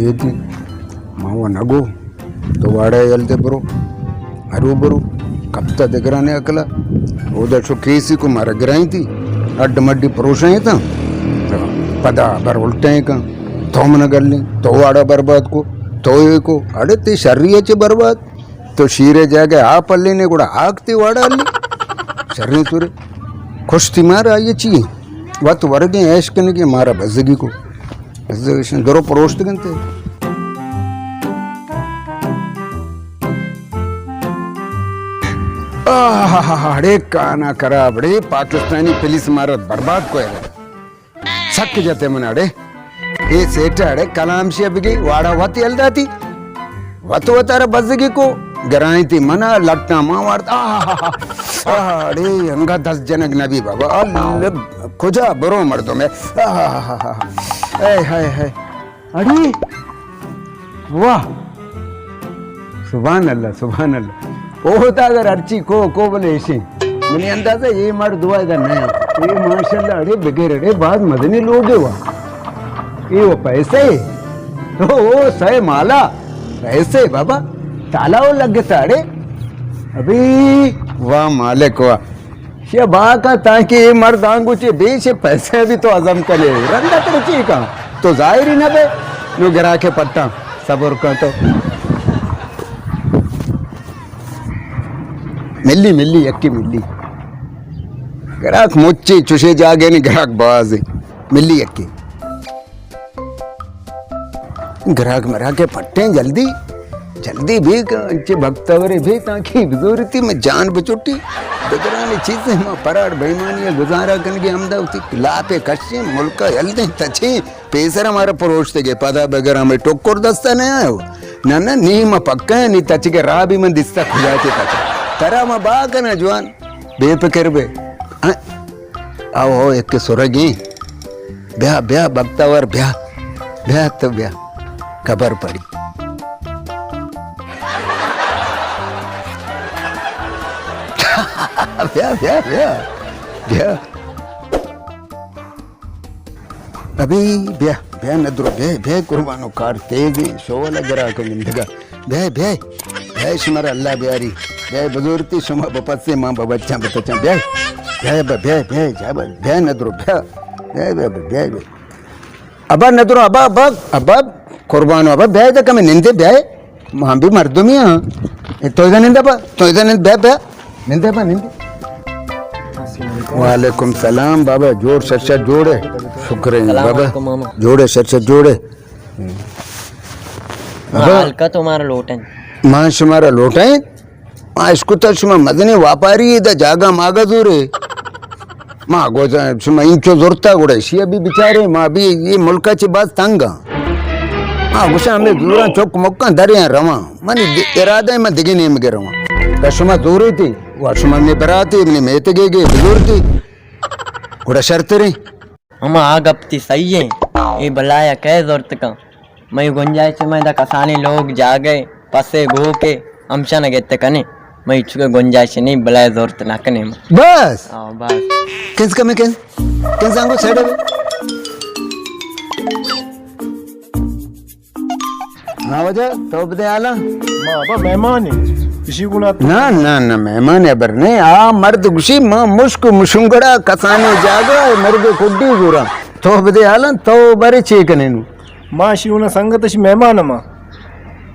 ಏತಿ ಮಾವ ನಗು ತವಾಡ ಎಲ್ದೆ ಬರೋ ಅರು ಬರು ಕಪ್ತ ದಗರಾನೆ ಅಕಲ ಓದ ಶೋ ಕೇಸಿ को मारा गिराई थी अड्ड मड्डी परोसाई था पदा बर उल्टे का तो मन गल्ली तो आड़ा बर्बाद को तो को अड़े ती शर्रिये चे बर्बाद तो शीरे जाके आ पल्ली ने ಕೂಡ ಆಗ್ತಿ ವಾಡ ಅಲ್ಲಿ शर्री तुरे खुश थी मारा ये चाहिए वत वर्गे ऐश करने की मारा बजगी को दरो परोस्त गंते अड़े काना करा बड़े पाकिस्तानी पुलिस मारा बर्बाद को है सक जाते मन अड़े ये सेठ अड़े कलाम से अभी वाड़ा वत एल्दाती वत वतारा बजगी को गराई थी मना लट्टा मारता अरे हंगा 10 जनक नबी बाबा खुजा बरो मर्दों में हाय अरे वाह सुभान अल्लाह ओ होता अगर अर्ची को बोले ऐसे मैंने अंदाजा ये मार दुआ इधर नहीं ये माशाल्लाह अरे बगैर अरे बाद मदनी लोग है वहाँ ये वो पैसे ओ सही माला पैसे बाबा ताला वो लग गया अरे अभी वाह मालिक वाह ये बाका ताकि ये मर्द आंगुचे बेच पैसे भी तो अजम करे रंदा तो रुचि का तो जाहिर ही ना बे नो गिरा के पट्टा सबर का तो मिल्ली मिल्ली यक्की मिल्ली ग्राहक मुच्ची चुशे जागे नहीं ग्राहक बाज मिल्ली यक्की ग्राहक मरा के पट्टे जल्दी जल्दी भी अच्छे भक्तवरे भी ताकि बुजुर्गी में जान बचोटी बदरानी चीजें मां पराड़ बेईमानी गुजारा करके अमदावती लापे कश्य मुल्क जल्दी तछे पेसर हमारा परोसते के पदा बगैर में टोकोर दस्ता नहीं आयो ना नी म पक्का नी तच के राह भी मन दिस्ता खुजाते तच तरा म बागना जवान बेफिक्र बे आओ हो एक के सुरगी ब्याह भक्तवर ब्याह तो ब्याह खबर पड़ी ब्याह अभी ब्याह नदरो ब्याह कुर्बानो कार तेजी शोला जरा को मिंदगा ब्याह शुमारा अल्लाह ब्यारी ब्याह बुजुर्गी शुमा बपत से मां बच्चा ब्याह नदरो ब्याह अबा नदरो अबा कुर्बानो अबा ब्याह तक में निंदे ब्याह मां भी मर्दुमिया तो इधर ब्याह निंदे वालेकुम सलाम बाबा जोड़ शर्शत जोड़े शुक्र है बाबा जोड़े शर्शत जोड़े हल्का तुम्हारा लोट है मां शुमारा लोट है मां इसको तो शुमा मदने व्यापारी इधर जागा मागा जोरे मां गोजा शुमा इंचो जोरता गुड़े शी अभी बेचारे मां भी ये मुल्का ची बात तंगा मां गुस्सा में दूरा चौक मक्का दरिया रवा मन इरादा में दिगने में गे रवा कशुमा जोरे थी वाशुमा में बराती ने मेते गे बुजुर्गी गुड़ा शर्त रे हम आ गपती सही है ये बलाया कह जरूरत का मैं गुंजाइश में दा कसाने लोग जागे पसे गो के हमशा न गेते कने मैं चुके गुंजाइश नहीं बलाया जरूरत ना कने बस हां बस किस कमे किस सांगो साइड में ना वजह तो बदे आला बाबा मेहमान है किसी को ना मेहमान है बरने आ मर्द गुशी मां मुश्क मुशुंगड़ा कसाने जागा मर्द कुड्डी गुरा तो बदे आला तो बरे चेक नेनु मां शिवना संगत शी मेहमान मां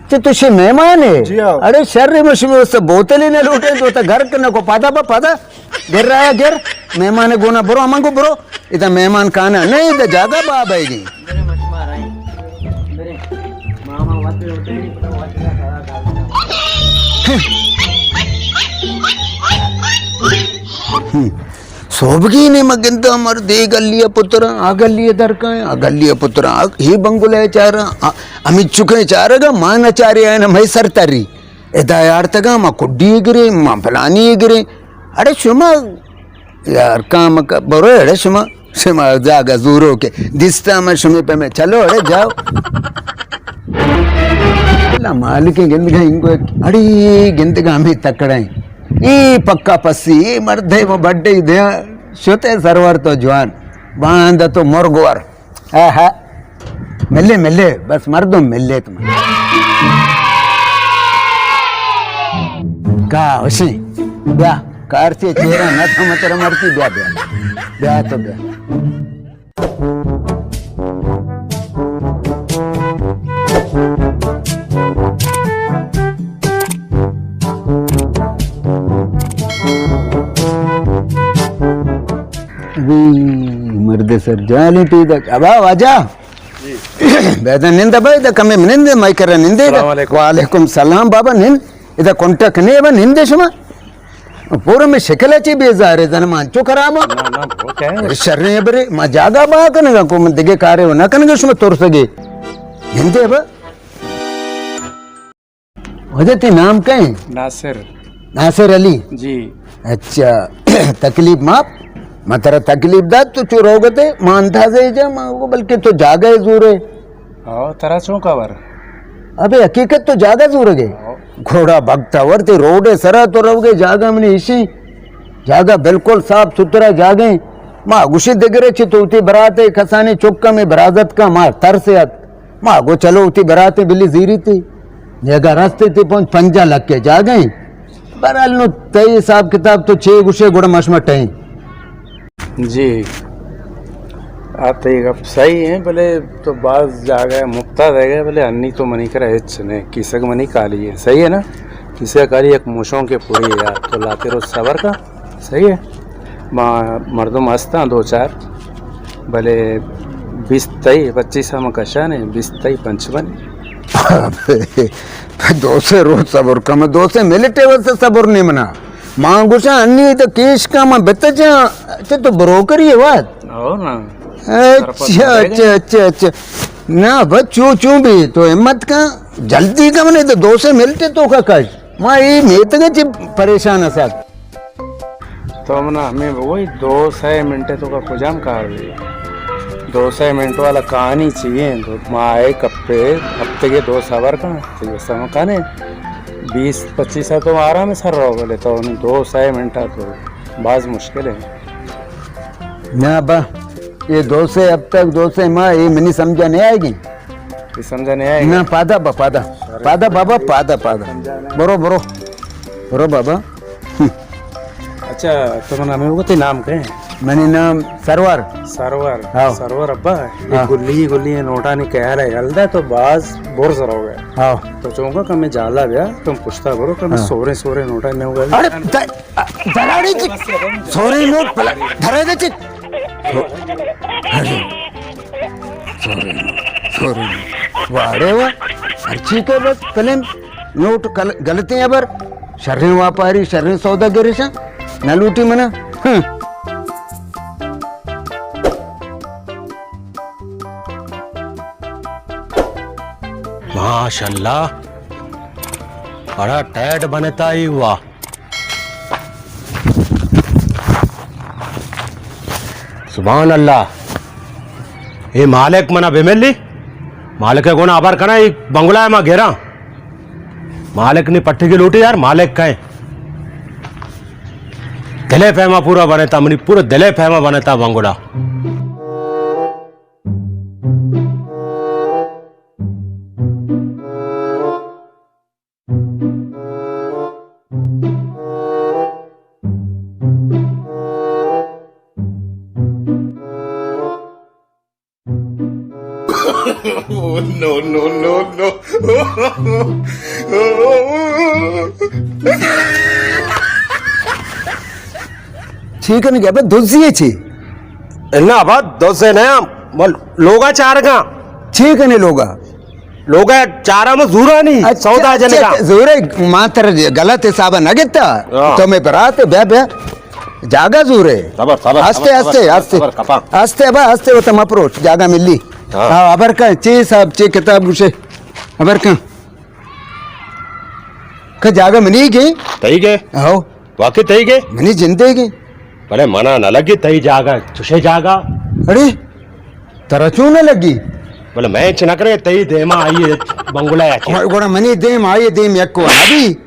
ते तुझे मेहमान है जी आओ। अरे शर्रे मशमे उस बोतल ने लूटे तो घर करने को पादा गिर रहा है गिर मेहमान गोना बरो अमंगो बरो इधर मेहमान खाना नहीं इधर जागा बाब आएगी मेरे मशमार आई मेरे मामा वत लोटे सोबगी ने मगिंदा मर दे गलिया पुत्र आ गलिया दर का आ गलिया पुत्र ही बंगुले चार अमित चुके चारगा मान आचार्य है ना मैं सरतारी एदा यार तगा मा कुड्डी गिरे मा फलानी गिरे अरे शुमा यार काम का बरो अरे शुमा जागा दूरो के दिस्ता में शुमे पे में चलो अरे जाओ मालिक गिंदगा इंगो अड़ी गिंदगा में तकड़ाई ई पक्का पस्सी ई मर्दे वो बड्डे दे शोते सरवर तो जवान बांध तो मोरगोर है मिले मिले बस मर दो मिले तुम का होशी ब्या कार से चेहरा न था मतर मरती ब्या ब्या ब्या तो ब्या मर्द सर जाले पीदा अब आजा बेदा निंदा बाय कमे निंदे माइकर निंदे वालेकुम सलाम बाबा निंद इदा कांटेक्ट ने बा निंदे शमा पूरा में शिकलाची बेजार है जन मान चो खराब ना वो क्या है शर्रे बरे मा जागा बा कनगा को मन दिगे कार्य हो ना कनगा शमा तोर सगे निंदे बा वजह नाम क्या है नासिर नासिर अली जी अच्छा तकलीफ माप मैं तेरा तकलीफ दा तो चो रोगते मानता से जा वो बल्कि तो जागा है जोर है आओ तेरा चो कवर अबे हकीकत तो जागा जोर है घोड़ा भगता वरते रोड है सरा तो रहोगे जागा में इसी जागा बिल्कुल साफ सुथरा जागे माँ गुशी दिगरे ची तो उती बराते खसाने चौका में बराजत का माँ तरसे आत माँ गो चलो उती बराते बिल्ली जीरी थी जगह रास्ते थी पहुंच पंजा लग के जागे बहरहाल नु तय हिसाब किताब तो छे गुशे गुड़ मशमट है जी आते ही अब सही है भले तो बाज जा गए मुक्ता रह गए भले अन्नी तो मनी कर हिच ने किसक मनी काली है सही है ना किसे काली एक मुशों के पूरी है यार तो लाते रोज सबर का सही है मर्दों मस्त दो चार भले 20 तई 25 में कशा ने 20 तई 55 दो से रोज सबर कम दो से मिलटे वसे सबर नहीं मना मां गुसा अन्नी तो केश का मैं बता अच्छा तो ब्रोकर ही है बात हो ना अच्छा अच्छा अच्छा अच्छा ना बस चू चू भी तो हिम्मत का जल्दी का मने तो दो से मिलते तो का कश मां ये मेत के परेशान है साथ तो मना हमें वही 200 मिनटे तो का पुजाम कर ली 200 मिनट वाला कहानी चाहिए तो माँ आए कप्पे हफ्ते के 2 सवर का तो ये समय कहने 20-25 तो आराम है सर रहो बोले तो 200 मिनट तो बाज मुश्किल है ना बा ये दो से अब तक दो से माँ ये मिनी समझा नहीं आएगी ये समझा नहीं आएगा ना पादा बा पादा पादा बाबा पादा पादा बरो बरो बरो बाबा अच्छा तो मना हमें वो नाम क्या है मैंने नाम सरवर सरवर हाँ। सरवर अब्बा हाँ। ये गुल्ली नोटा नहीं कह रहा है हल्दा तो बाज बोर सर हो गया हाँ तो चौंका कम जाला भैया तुम पूछता करो कम हाँ। सोरे नोटा नहीं होगा अरे दराड़ी चिक सोरे नोट पला धरे दे चिक अरे सोरे वाड़े वा अर्ची के बस कलम नोट गलती है बर शर्री व्यापारी शर्री सौदागरी से न लूटी मना माशाल्लाह बड़ा टैड बनता ही हुआ सुभान अल्लाह ये मालिक मना बेमेली मालिक को ना आभार कना बंगला है माँ घेरा मालिक ने पट्टी की लूटी यार मालिक का दिले फहमा पूरा बनता मनी पूरा दिले फहमा बनता बंगला ठीक है क्या दुसिए छी ना बात दो से नया लोगा चार का ठीक है नहीं लोगा चारा में जूरा नहीं सौदा जने का जूरे मात्र गलत हिसाब न गिता तो मैं बरात बे बे जागा जूरे हस्ते हस्ते हस्ते हस्ते बा हस्ते वो तम अप्रोच जागा मिली हाँ अबर का चे साहब चे किताब उसे अबर का जागा मिली गई तई गए हो वाकई तई गए मनी जिंदगी भले मना न लगी तई जागा तुझे जागा अरे तरह क्यों न लगी बोले मैं चिनकरे तई देमा आई बंगुला या गोड़ा मनी देम आये देम यक्को अभी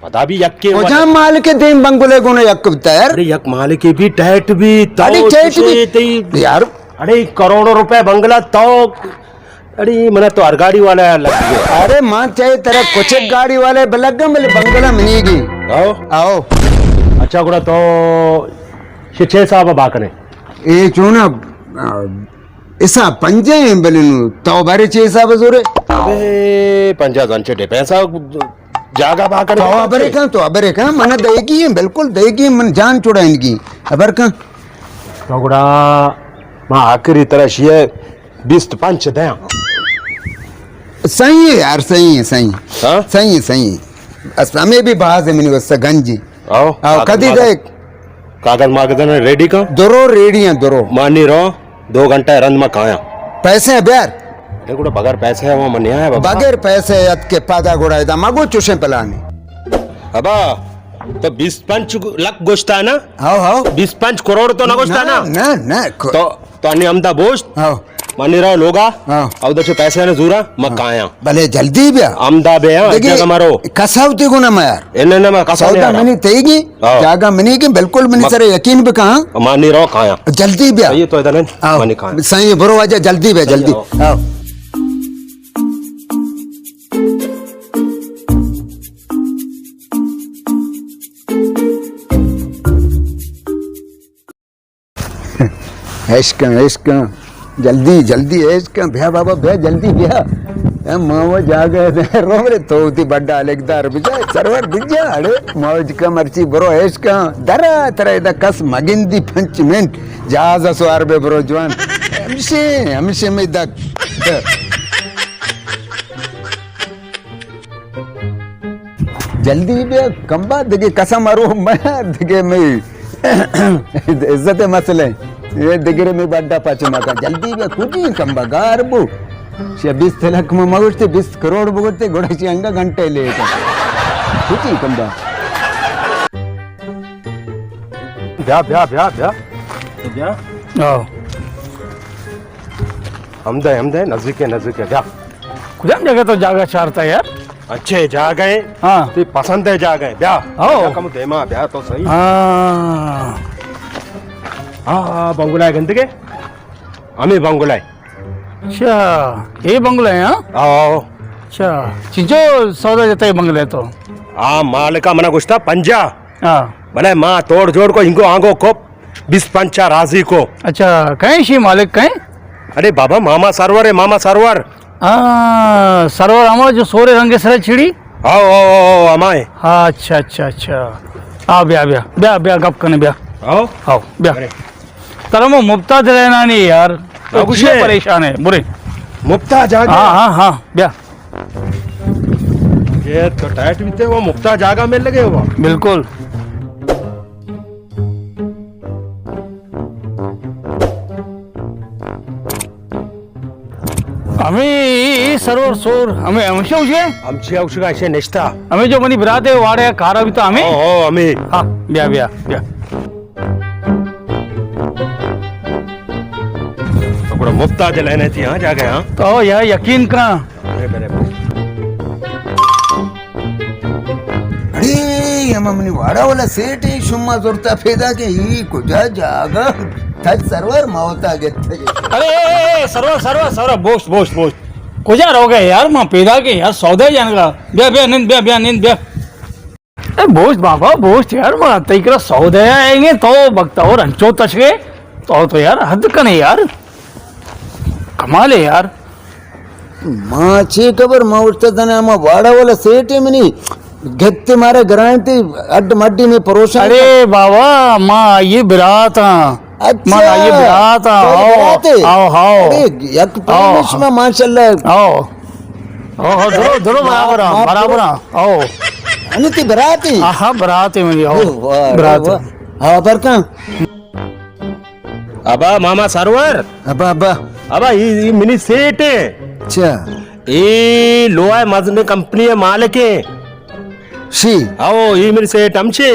पता भी यक्के ओजा माल के देम बंगुले गुण यक्को तैयार अरे यक माल के भी टैट भी अरे टैट भी यार अरे करोड़ों रुपए बंगला तो अरे मना तो हर गाड़ी वाला लग गया अरे मां चाहे तेरा कुछ गाड़ी वाले बलगम बंगला मिलेगी आओ आओ अच्छा गुड़ा तो 6 साहब बाकने ए चोना ऐसा पंजे बलिनु तो बारे 6 साहब जोरे अबे 50 छे पैसा जागा बाकने तो अबरे का मन देगी है बिल्कुल देगी मन जान चुड़ा इनकी अबर का तो गुड़ा मां आखिरी तरह शिए 20 दे सही है यार सही है सही हाँ? सही है असमे भी बाज है मैंने उससे गंजी आओ आओ कदी गए कागज मागज रेडी का दोरो रेडी है दोरो मानी रो 2 घंटा रंद में काया पैसे है ब्यार अरे गुड़ा बगैर पैसे है वो मन है बाबा बगैर पैसे अत के पादा गुड़ा दा मगो चुशे पलाने अबा तो 20 लाख गोश्ता है ना आओ आओ 20 करोड़ तो ना गोश्ता ना ना तो अन्य अमदा बोश्त आओ मानी रहो लोगा हाँ। और उधर से पैसे ने जूरा मकाया भले जल्दी ब्या अमदा बे हां जगह मारो कसावती गुना मैं यार इन्ने मैं कसा सौदा मनी तेगी हाँ। जागा मनी के बिल्कुल मनी सरे यकीन भी कहा मानी रहो खाया जल्दी ब्या ये तो इधर आओ मानी खाया सही बरो आजा जल्दी ब्या जल्दी आओ ऐश्क जल्दी जल्दी ऐश्क भैया बाबा भैया जल्दी भैया मावो जागे रोम रे तो उती बड्डा लेगदार बिजा सरवर बिजा अरे मौज का मर्ची बरो ऐश्क दरा तरह दा कस मगिंदी 5 मिनट जहाज सवार बे बरो जवान हमसे में दा जल्दी बे कंबा दगे कसम मारो मैं दगे में इज्जत मसले ये दिगरे में बड्डा पाचे माका जल्दी बे कुजी कंबा गारबु शे 20 लाख में मगुते 20 करोड़ बुगते गोड़ाची अंगा घंटे ले कुजी कंबा ब्या आओ हमदे नजदीक है ब्या कुछ जगह तो जागा चारता यार अच्छे जा गए हाँ तो पसंद है जा गए ब्या आओ। कम देमा ब्या तो सही हाँ हाँ बंगुलाय गंद के हमें बंगुलाय अच्छा ये बंगला है हाँ आओ अच्छा चिंचो सौदा जाता है बंगले तो आ माल का मना गुस्ता पंजा हाँ भले माँ तोड़ जोड़ को इनको आंगो को 20 पंचा राजी को अच्छा कहीं शी मालिक कहीं अरे बाबा मामा सरवर है मामा सरवर सरवर हमारा जो सोरे रंगे सरे छिड़ी आओ आओ आओ अमाए हाँ अच्छा अच्छा अच्छा आ ब्या ब्या ब्या ब्या गप कने ब्या आओ आओ ब्या अरे तरमो मुफ्ताज रहना नहीं यार तो कुछ कुछ है? परेशान है बुरे मुफ्ता जागा हाँ हाँ हाँ ब्या ये तो टाइट भी थे वो मुफ्ता जागा में लगे हुआ बिल्कुल हमें सरवर सोर हमें हमेशा उसे आमची औषध असे नेस्ता हमें जो मनी बिराते वाड़े कारा भी तो हमें ओ हमें हाँ ब्या ब्या ब्या तो बड़ा मुफ्ता जलाने थी हाँ जाके हाँ तो यार यकीन करा अरे मेरे अरे यममनी वाड़ा वाला सेठ ही शुम्मा जोरता फेदा के ही कुजा जागा थज सरवर मावता गेत्ते अरे सरवर सरवर सरवर बोस्ट बोस्ट बोस्ट कुछ हो गए यार माँ पैदा के यार सौदा ही जाने का ब्या ब्या नींद ब्या ब्या नींद ब्या अरे बोस्ट बाबा बोस्ट यार माँ तेरा सौदा आएंगे तो बकता और अंचो तच गए तो यार हद का नहीं यार कमाल है यार माँ ची खबर माँ उठता था माँ वाड़ा वाला सेठ है मनी घेते मारे ग्रांति अड्ड मड्डी में परोसा अरे बाबा माँ ये बिराता अच्छा माँ ये बिराता आओ आओ आओ यक पुलिस में माशाल्लाह आओ आओ धरो धरो बराबर आओ, बराबर आओ अनिति बराती हाँ बरात है मेरी आओ वाह, बरात वाह। हाँ पर का अबा मामा सरवर अबा अबा अबा ये मिनी सेठ है अच्छा ये लोहा मजने कंपनी है मालिक है शी आओ ये मेरी सेठ हमचे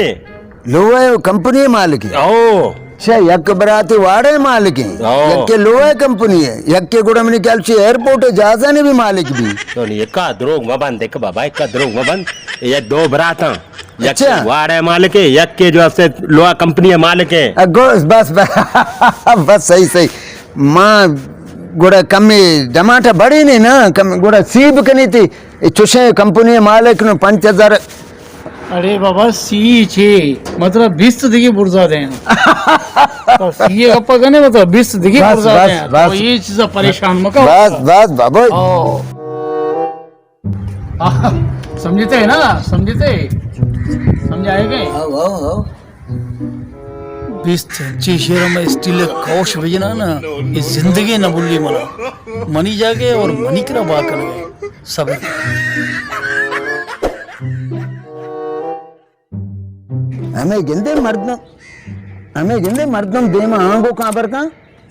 लोहा कंपनी मालिक है आओ अच्छा यक बराती वाड़े मालिक है हाँ। यक के लोहा कंपनी है यक के गुड़ा मनी कैल एयरपोर्ट है जहाजा ने भी मालिक भी तो नहीं का द्रोग मबन देख बाबा एक का द्रोग मबन ये दो बराता यक अच्छा। वाड़े मालिक है यक के जो आपसे लोहा कंपनी है मालिक है बस बस बस सही सही माँ गोड़ा कमी टमाटर बड़ी नहीं ना कम गोड़ा सीब कनी थी चुशे कंपनी मालिक नु 5000 अरे बाबा सी छे मतलब 20 दिखे बुर्जा दें तो सी गप्पा करने मतलब 20 दिखे बस, बुर्जा बस, दें बस। तो ये चीज परेशान मत बस बाबा ओ समझते है ना समझते समझाएंगे बिस्त शेर में स्टील कौश भेजना ना ये जिंदगी न भूली मना मनी जागे और मनी करा बात कर सब हमें गिंदे मर्दम दे में आंगो कहां पर का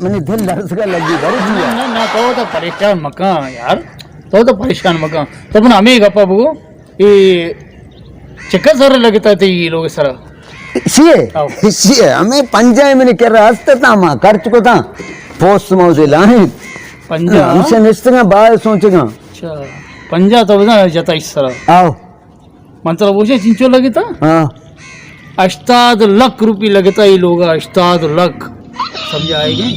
मैंने दिल लर्ज का लगी भरी दिया ना ना तो परेशान मका यार तो परेशान मका तो पण हमें गप्पा बघू ये चक्कर सर लगता है ये लोग सर सीए हमें पंजाय में कर रास्ते ता मा कर चुको था पोस्ट मौजे लाने पंजा हमसे निश्चित बाय सोचेगा अच्छा पंजा तो ना जता इस तरह आओ मतलब वो चिंचो लगे था हाँ 8 लाख रुपये लगता ये लोग 8 लाख समझाएंगे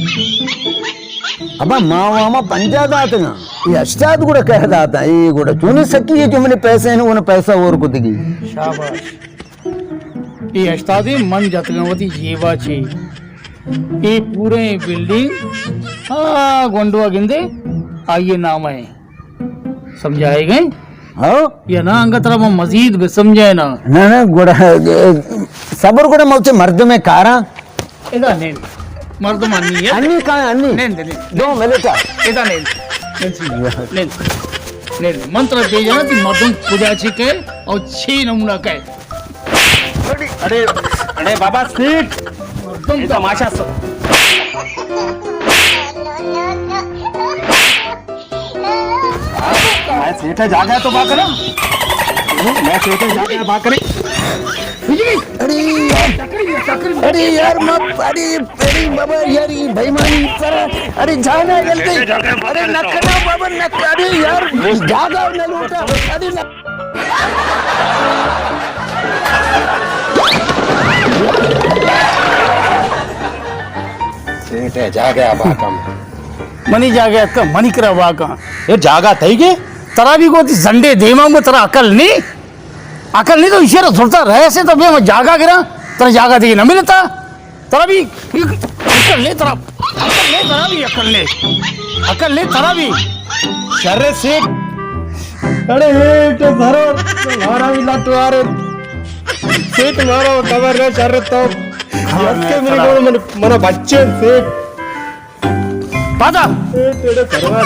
अब मामा पंजा दात ना ये अष्टाद गुड़ा कह दाता ये गुड़ा चुनी सकी है जो मैंने पैसे हैं उन्हें पैसा और को दिगी शाबाश ये अष्टादे मन जतगवती जीवा छे ये पूरे बिल्डिंग हाँ गोंडवा गिंदे आइए नाम है समझाएंगे हाँ ये ना अंग तरफ मजीद भी समझाए ना ना गुड़ा सबर गुड़ा मौचे मर्द में कारा इधर नहीं मर्द मानी है अन्नी कहाँ है अन्नी नहीं दो मिलता इधर नहीं मंत्र दे जाना कि मर्दम खुदा छिके और 6 नमूना कहे अरे अरे बाबा सीट मर्दम तमाशा मैं सेठे जागा तो बात करा मैं सेठे जागा बात करी अरे यार अरे बाबा यार ये बेईमानी कर अरे जाना जल्दी अरे नखना बाबा नख अरे यार जागा न लूटा अरे सेठे जागा बाकम मनी जा गया का मनी करा वाका ये जागा थई के तरा भी को झंडे देमा में तरा अकल नहीं तो इशारा सुनता रहे से तो मैं जागा गिरा तेरा जागा दे ना मिलता तरा भी अकल ले तरा भी अकल ले तरा भी शर्रे सेठ अरे हेट धरो तुम्हारा भी लटवारे सेठ मारो खबर है शर्रे तो इसके मेरे को मन बच्चे सेठ पाता तेरे सरवर